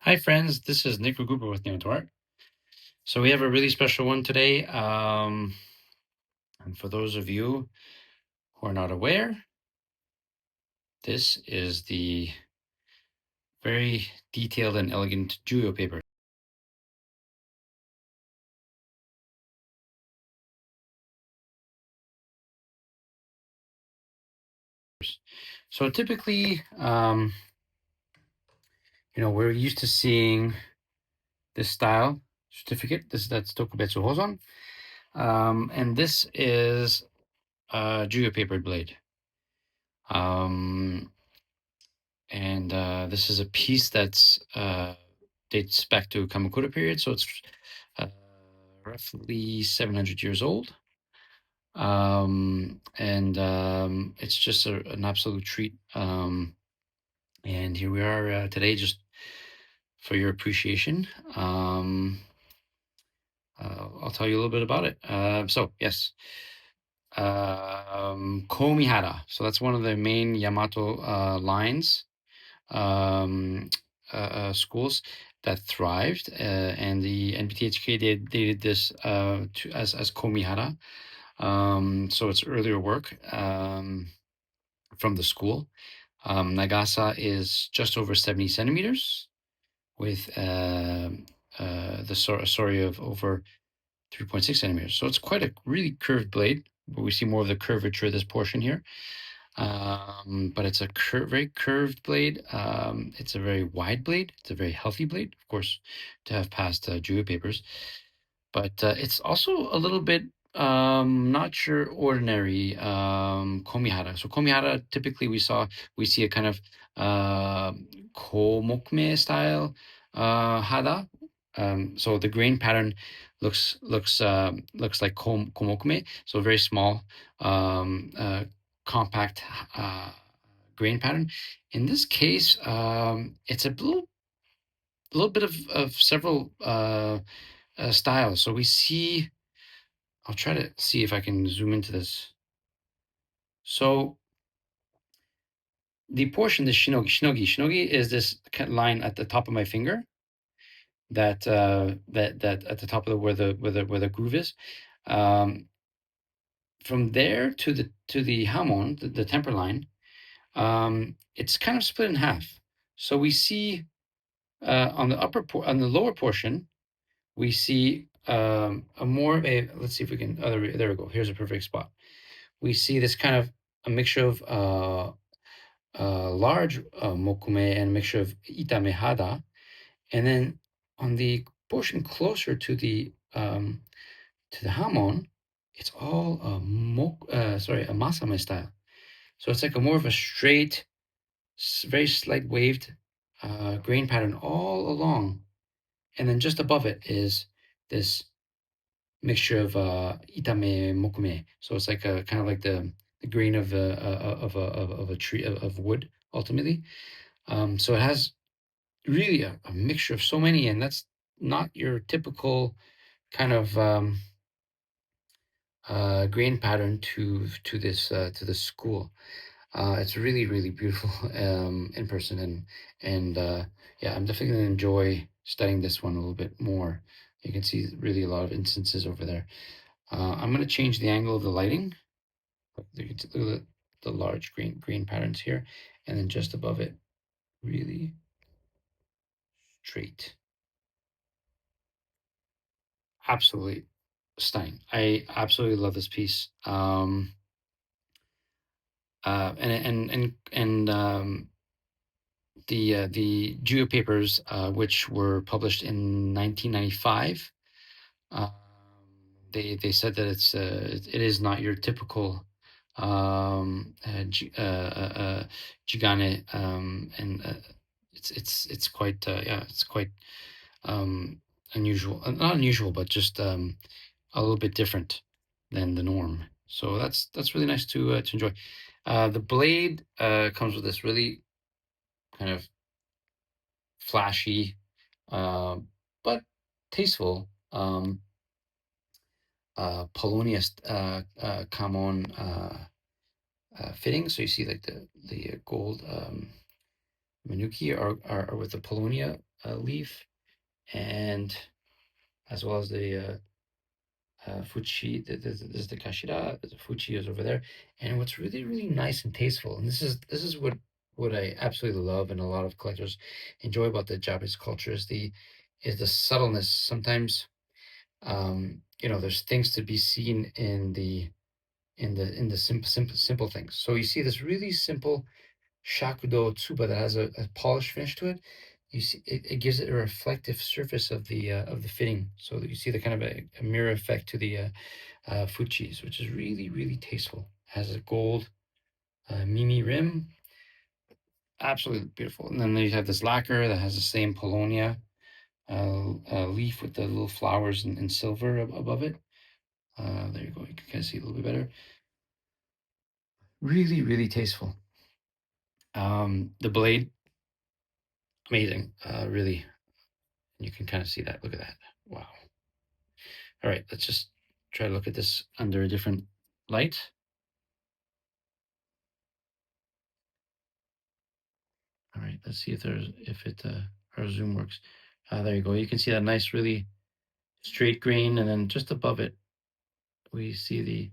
Hi, friends. This is Nick Cooper with Neo Art. So we have a really special one today. And for those of you who are not aware, this is the very detailed and elegant Juyo paper. So typically, we're used to seeing this style certificate. That's Tokubetsu Hozon. And this is a Juyo paper blade. And this is a piece that's dates back to Kamakura period, so it's roughly 700 years old. It's just an absolute treat. And here we are today, just for your appreciation. I'll tell you a little bit about it. So yes, Ko-mihara. So that's one of the main Yamato lines. Schools that thrived, and the NBTHK dated this as Ko-mihara. So it's earlier work from the school. Nagasa is just over 70 centimeters with the sori of over 3.6 centimeters. So it's quite a really curved blade, but we see more of the curvature of this portion here. But it's a very curved blade. It's a very wide blade. It's a very healthy blade, of course, to have passed Juyo papers. But it's also a little bit not your ordinary komihara. So komihara, typically we see a kind of komokme style hada. So the grain pattern looks like komokme. So very small, compact grain pattern. In this case, it's a little bit of several styles. So we see, I'll try to see if I can zoom into this. So the portion, the shinogi is this line at the top of my finger. That that at the top of where the groove is. From there to the hamon, the temper line, it's kind of split in half. So we see on the lower portion, we see a more a, let's see if we can, oh, there we go. Here's a perfect spot. We see this kind of a mixture of large mokume and a mixture of itame hada. And then on the portion closer to the hamon, it's all a masame style. So it's like a more of a straight, very slight waved grain pattern all along. And then just above it is this mixture of itame mokume. So it's like a kind of like the grain of a tree of wood ultimately. So it has really a mixture of so many, and that's not your typical kind of grain pattern to this school. It's really, really beautiful in person, and yeah, I'm definitely going to enjoy studying this one a little bit more. You can see really a lot of instances over there. I'm going to change the angle of the lighting. You can see, look at the large green patterns here, and then just above it, really straight. Absolutely stunning. I absolutely love this piece. The Juyo papers, which were published in 1995, they said that it is not your typical jigane, and it's quite it's quite unusual, not unusual, but just a little bit different than the norm. So that's really nice to enjoy. The blade comes with this really kind of flashy, but tasteful Polonius Kamon fitting. So you see like the gold Manuki are with the Polonia leaf, and as well as the fuchi. There's the kashira. The fuchi is over there, and what's really really nice and tasteful, and this is what I absolutely love, and a lot of collectors enjoy about the Japanese culture is the subtleness. Sometimes, there's things to be seen in the simple things. So you see this really simple shakudo tsuba that has a polished finish to it. You see, it gives it a reflective surface of the fitting, so that you see the kind of a mirror effect to the fuchis, which is really really tasteful. Has a gold mimi rim, absolutely beautiful. And then you have this lacquer that has the same Polonia leaf with the little flowers in silver above it. There you go. You can kind of see a little bit better. Really, really tasteful. The blade, amazing. Really, you can kind of see that. Look at that. Wow. All right, let's just try to look at this under a different light. All right, let's see if our zoom works. There you go. You can see that nice, really straight grain, and then just above it, we see the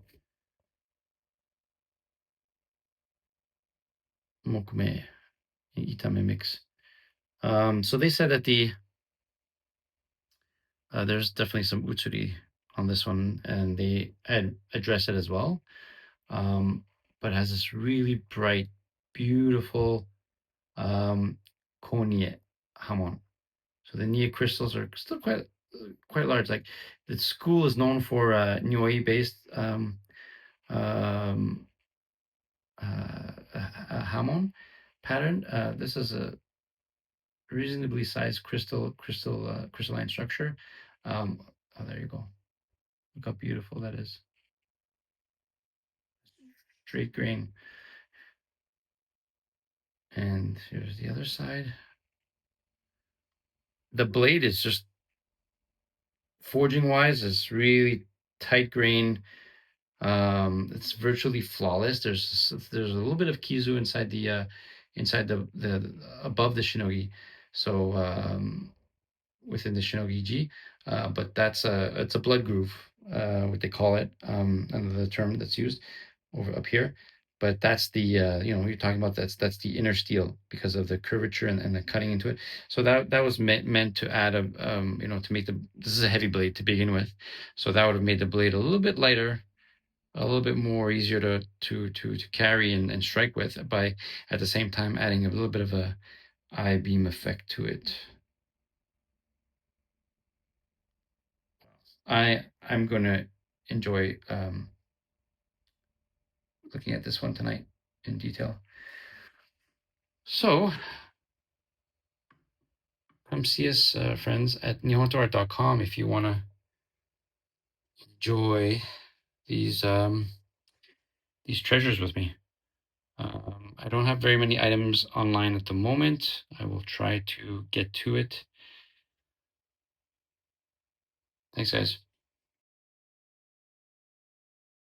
mokume itame mix. So they said that there's definitely some utsuri on this one, and they had addressed it as well. But it has this really bright, beautiful konie hamon. So the Nia crystals are still quite large. Like the school is known for Nioi based um, hamon pattern. This is a reasonably sized crystalline structure. Oh, there you go. Look how beautiful that is. Straight grain. And here's the other side. The blade is just forging wise is really tight grain. It's virtually flawless. There's a little bit of kizu inside the above the shinogi, so within the shinogi ji, but it's a blood groove, what they call it, under the term that's used over up here. But that's you're talking about, that's the inner steel because of the curvature and the cutting into it. So that was meant to add to make this is a heavy blade to begin with, so that would have made the blade a little bit lighter, a little bit more easier to carry and strike with, by at the same time adding a little bit of a I-beam effect to it. I'm gonna enjoy looking at this one tonight in detail. So come see us, friends, at nihontoart.com if you want to enjoy these treasures with me. I don't have very many items online at the moment. I will try to get to it. Thanks, guys.